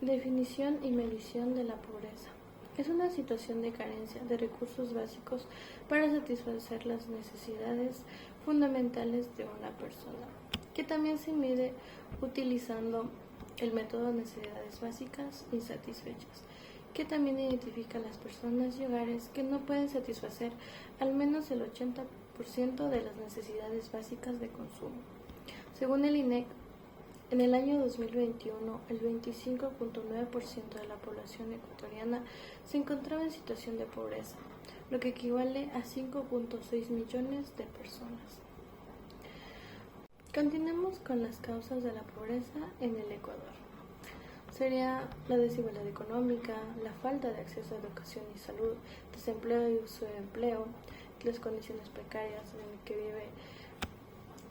Definición y medición de la pobreza. Es una situación de carencia de recursos básicos para satisfacer las necesidades fundamentales de una persona, que también se mide utilizando el método necesidades básicas insatisfechas, que también identifica a las personas y hogares que no pueden satisfacer al menos el 80% de las necesidades básicas de consumo. Según el INEC, en el año 2021, el 25.9% de la población ecuatoriana se encontraba en situación de pobreza, lo que equivale a 5.6 millones de personas. Continuemos con las causas de la pobreza en el Ecuador. Sería la desigualdad económica, la falta de acceso a educación y salud, desempleo y uso de empleo, las condiciones precarias en las que vive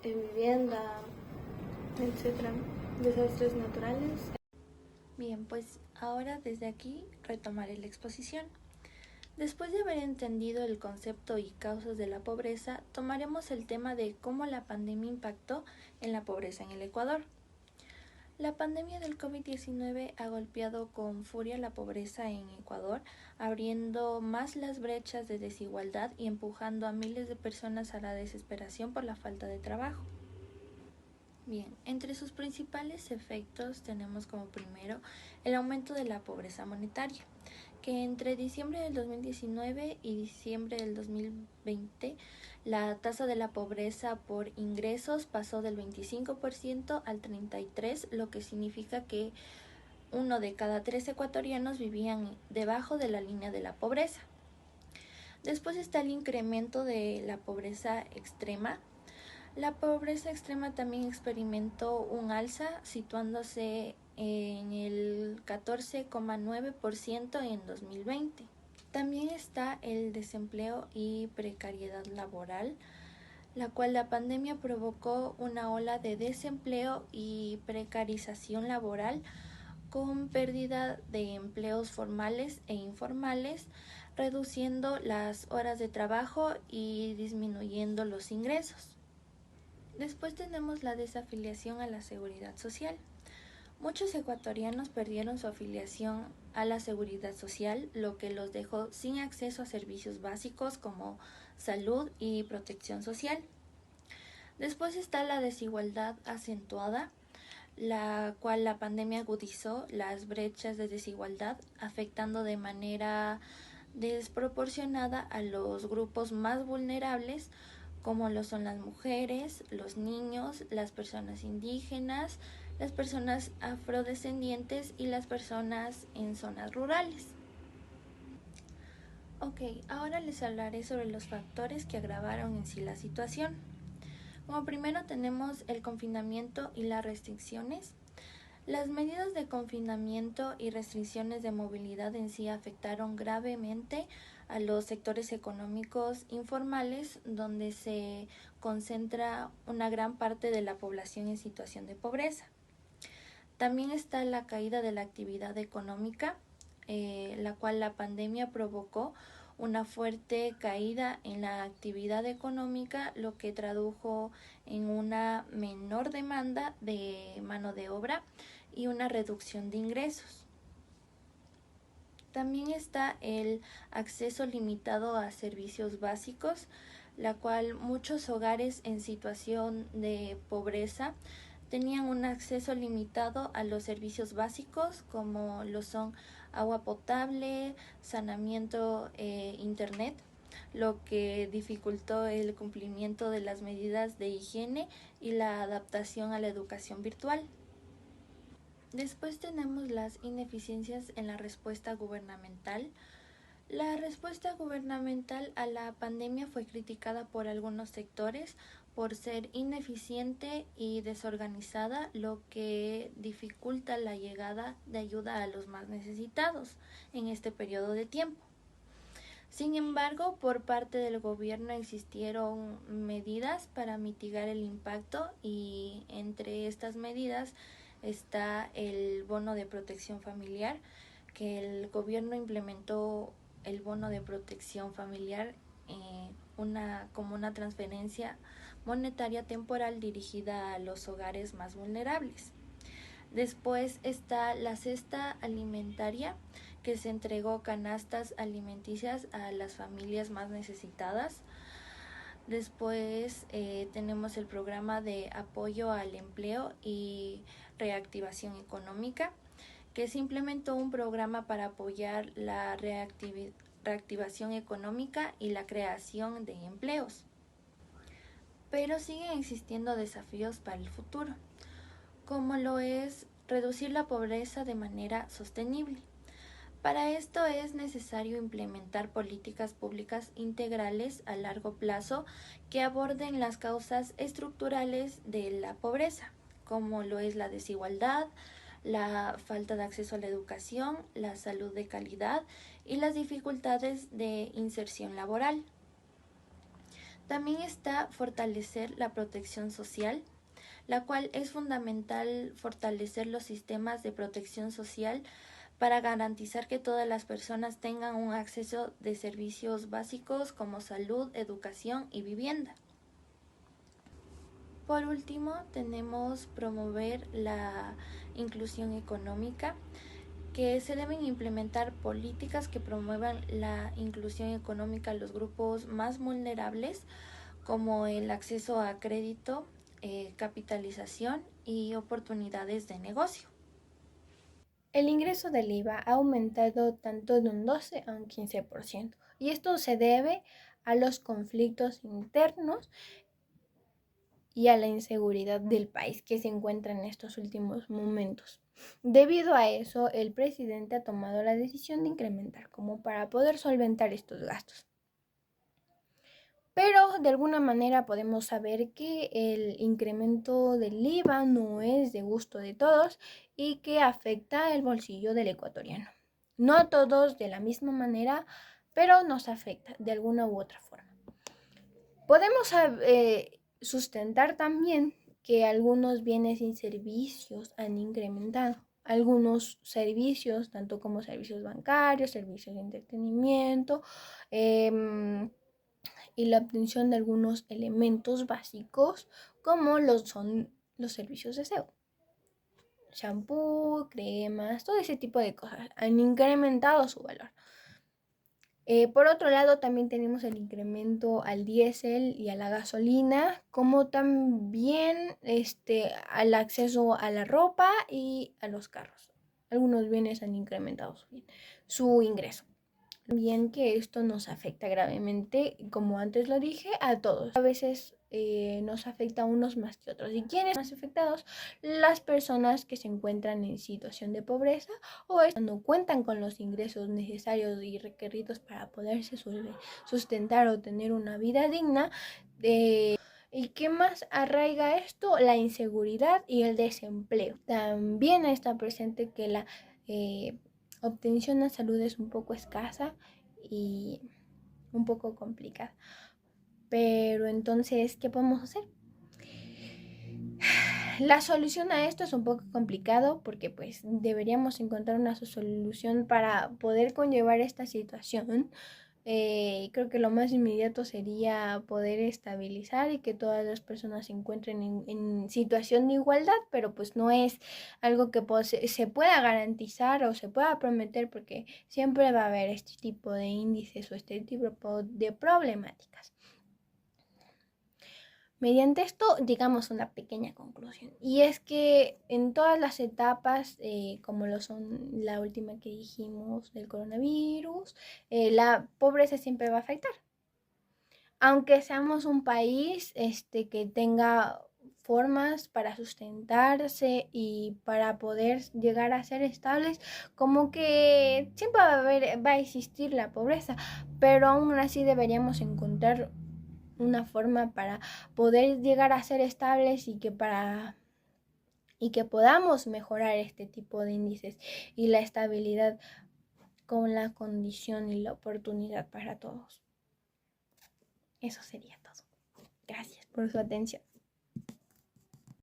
en vivienda, etc. Desastres naturales. Bien, pues ahora desde aquí retomaré la exposición. Después de haber entendido el concepto y causas de la pobreza, tomaremos el tema de cómo la pandemia impactó en la pobreza en el Ecuador. La pandemia del COVID-19 ha golpeado con furia la pobreza en Ecuador, abriendo más las brechas de desigualdad y empujando a miles de personas a la desesperación por la falta de trabajo. Bien, entre sus principales efectos tenemos como primero el aumento de la pobreza monetaria, que entre diciembre del 2019 y diciembre del 2020 la tasa de la pobreza por ingresos pasó del 25% al 33%, lo que significa que uno de cada 3 ecuatorianos vivían debajo de la línea de la pobreza. Después está el incremento de la pobreza extrema. La pobreza extrema también experimentó un alza, situándose en el 14,9% en 2020. También está el desempleo y precariedad laboral, la cual la pandemia provocó una ola de desempleo y precarización laboral con pérdida de empleos formales e informales, reduciendo las horas de trabajo y disminuyendo los ingresos. Después tenemos la desafiliación a la seguridad social. Muchos ecuatorianos perdieron su afiliación a la seguridad social, lo que los dejó sin acceso a servicios básicos como salud y protección social. Después está la desigualdad acentuada, la cual la pandemia agudizó las brechas de desigualdad, afectando de manera desproporcionada a los grupos más vulnerables, como lo son las mujeres, los niños, las personas indígenas, las personas afrodescendientes y las personas en zonas rurales. Ok, ahora les hablaré sobre los factores que agravaron en sí la situación. Como primero tenemos el confinamiento y las restricciones. Las medidas de confinamiento y restricciones de movilidad en sí afectaron gravemente a los sectores económicos informales, donde se concentra una gran parte de la población en situación de pobreza. También está la caída de la actividad económica, la cual la pandemia provocó una fuerte caída en la actividad económica, lo que tradujo en una menor demanda de mano de obra y una reducción de ingresos. También está el acceso limitado a servicios básicos, la cual muchos hogares en situación de pobreza tenían un acceso limitado a los servicios básicos, como lo son agua potable, saneamiento, internet, lo que dificultó el cumplimiento de las medidas de higiene y la adaptación a la educación virtual. Después tenemos las ineficiencias en la respuesta gubernamental. La respuesta gubernamental a la pandemia fue criticada por algunos sectores por ser ineficiente y desorganizada, lo que dificulta la llegada de ayuda a los más necesitados en este periodo de tiempo. Sin embargo, por parte del gobierno existieron medidas para mitigar el impacto, y entre estas medidas está el bono de protección familiar, que el gobierno implementó el bono de protección familiar como una transferencia monetaria temporal dirigida a los hogares más vulnerables. Después está la cesta alimentaria, que se entregó canastas alimenticias a las familias más necesitadas. Después tenemos el programa de apoyo al empleo y reactivación económica, que se implementó un programa para apoyar la reactivación económica y la creación de empleos. Pero siguen existiendo desafíos para el futuro, como lo es reducir la pobreza de manera sostenible. Para esto es necesario implementar políticas públicas integrales a largo plazo que aborden las causas estructurales de la pobreza, como lo es la desigualdad, la falta de acceso a la educación, la salud de calidad y las dificultades de inserción laboral. También está fortalecer la protección social, la cual es fundamental fortalecer los sistemas de protección social para garantizar que todas las personas tengan un acceso de servicios básicos como salud, educación y vivienda. Por último, tenemos promover la inclusión económica, que se deben implementar políticas que promuevan la inclusión económica a los grupos más vulnerables, como el acceso a crédito, capitalización y oportunidades de negocio. El ingreso del IVA ha aumentado tanto de un 12 a un 15%, y esto se debe a los conflictos internos y a la inseguridad del país que se encuentra en estos últimos momentos. Debido a eso, el presidente ha tomado la decisión de incrementar como para poder solventar estos gastos. Pero de alguna manera podemos saber que el incremento del IVA no es de gusto de todos y que afecta el bolsillo del ecuatoriano. No a todos de la misma manera, pero nos afecta de alguna u otra forma. Podemos sustentar también que algunos bienes y servicios han incrementado. Algunos servicios, tanto como servicios bancarios, servicios de entretenimiento, y la obtención de algunos elementos básicos como son los servicios de aseo. Shampoo, cremas, todo ese tipo de cosas han incrementado su valor. Por otro lado, también tenemos el incremento al diésel y a la gasolina, como también al acceso a la ropa y a los carros. Algunos bienes han incrementado su ingreso. También que esto nos afecta gravemente, como antes lo dije, a todos. A veces nos afecta a unos más que otros. ¿Y quiénes más afectados? Las personas que se encuentran en situación de pobreza o no cuentan con los ingresos necesarios y requeridos para poderse sustentar o tener una vida digna. ¿Y qué más arraiga esto? La inseguridad y el desempleo. También está presente que la obtención de salud es un poco escasa y un poco complicada. Pero entonces, ¿qué podemos hacer? La solución a esto es un poco complicado porque pues deberíamos encontrar una solución para poder conllevar esta situación. Creo que lo más inmediato sería poder estabilizar y que todas las personas se encuentren en situación de igualdad, pero pues no es algo que se pueda garantizar o se pueda prometer, porque siempre va a haber este tipo de índices o este tipo de problemáticas. Mediante esto llegamos a una pequeña conclusión, y es que en todas las etapas, como lo son la última que dijimos del coronavirus, la pobreza siempre va a afectar. Aunque seamos un país que tenga formas para sustentarse y para poder llegar a ser estables, como que siempre va a existir la pobreza, pero aún así deberíamos encontrar una forma para poder llegar a ser estables y que podamos mejorar este tipo de índices y la estabilidad con la condición y la oportunidad para todos. Eso sería todo. Gracias por su atención.